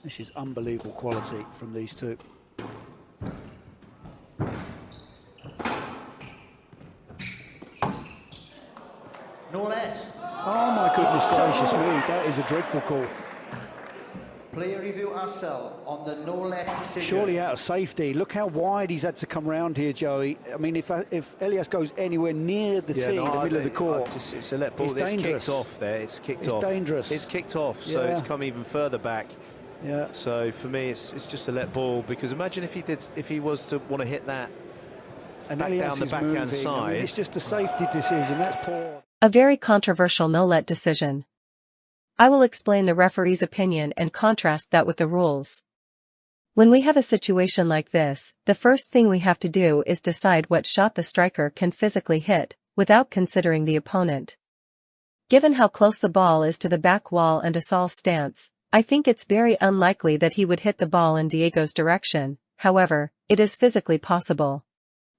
This is unbelievable quality from these two. No net. Oh my goodness gracious me, that is a dreadful call. Player review Asal on the no let decision. Surely out of safety. Look how wide he's had to come round here, Joey. I mean, if Elias goes anywhere near the tee, the middle of the court, it's a let ball. It's kicked off there. It's kicked off. It's dangerous. It's kicked off, so it's come even further back. Yeah. So for me, it's just a let ball, because imagine if he was to want to hit that and back Elias down the backhand side. I mean, it's just a safety decision. That's poor. A very controversial no-let decision. I will explain the referee's opinion and contrast that with the rules. When we have a situation like this, the first thing we have to do is decide what shot the striker can physically hit, without considering the opponent. Given how close the ball is to the back wall and Asal's stance, I think it's very unlikely that he would hit the ball in Diego's direction. However, it is physically possible.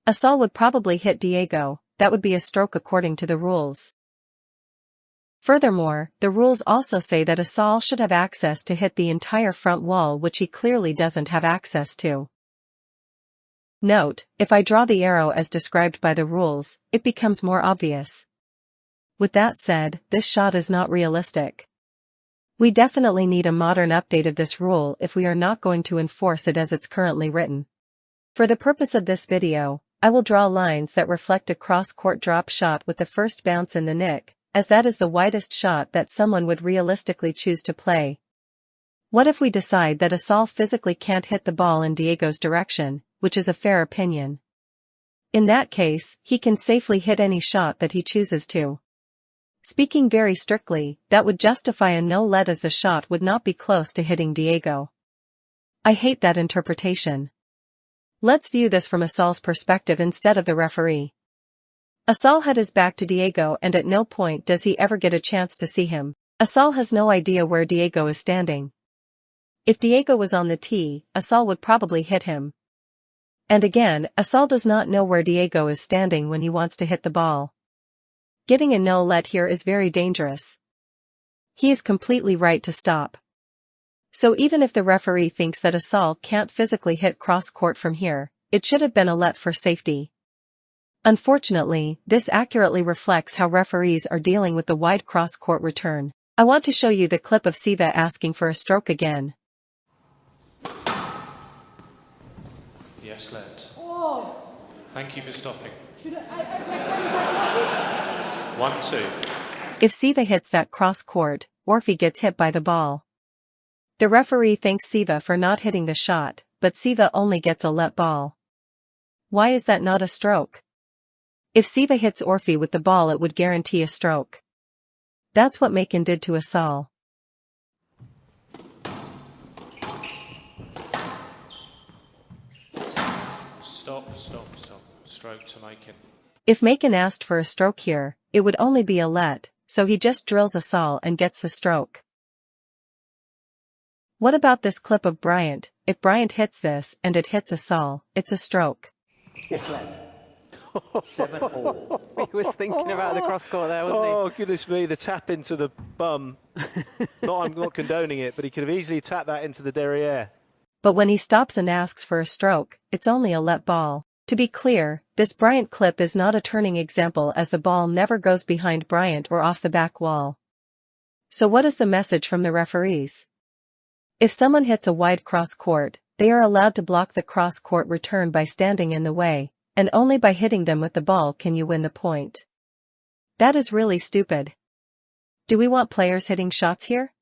Asal would probably hit Diego. That would be a stroke according to the rules. Furthermore, the rules also say that Asal should have access to hit the entire front wall, which he clearly doesn't have access to. Note, if I draw the arrow as described by the rules, it becomes more obvious. With that said, this shot is not realistic. We definitely need a modern update of this rule if we are not going to enforce it as it's currently written. For the purpose of this video, I will draw lines that reflect a cross-court drop shot with the first bounce in the nick, as that is the widest shot that someone would realistically choose to play. What if we decide that Asal physically can't hit the ball in Diego's direction, which is a fair opinion? In that case, he can safely hit any shot that he chooses to. Speaking very strictly, that would justify a no-let, as the shot would not be close to hitting Diego. I hate that interpretation. Let's view this from Asal's perspective instead of the referee. Asal had his back to Diego, and at no point does he ever get a chance to see him. Asal has no idea where Diego is standing. If Diego was on the tee, Asal would probably hit him. And again, Asal does not know where Diego is standing when he wants to hit the ball. Giving a no-let here is very dangerous. He is completely right to stop. So even if the referee thinks that Asal can't physically hit cross-court from here, it should have been a let for safety. Unfortunately, this accurately reflects how referees are dealing with the wide cross-court return. I want to show you the clip of Siva asking for a stroke again. Yes, let. Oh. Thank you for stopping. 1-2. If Siva hits that cross-court, Orfi gets hit by the ball. The referee thanks Siva for not hitting the shot, but Siva only gets a let ball. Why is that not a stroke? If Siva hits Orfi with the ball, it would guarantee a stroke. That's what Macon did to Asal. Stop. Stroke to Macon. If Macon asked for a stroke here, it would only be a let, so he just drills Asal and gets the stroke. What about this clip of Bryant? If Bryant hits this and it hits Asal, it's a stroke. Yes, let. 7-all. He was thinking about the cross-court there, wasn't he? Oh, goodness me, the tap into the bum. I'm not condoning it, but he could have easily tapped that into the derriere. But when he stops and asks for a stroke, it's only a let ball. To be clear, this Bryant clip is not a turning example, as the ball never goes behind Bryant or off the back wall. So what is the message from the referees? If someone hits a wide cross-court, they are allowed to block the cross-court return by standing in the way, and only by hitting them with the ball can you win the point. That is really stupid. Do we want players hitting shots here?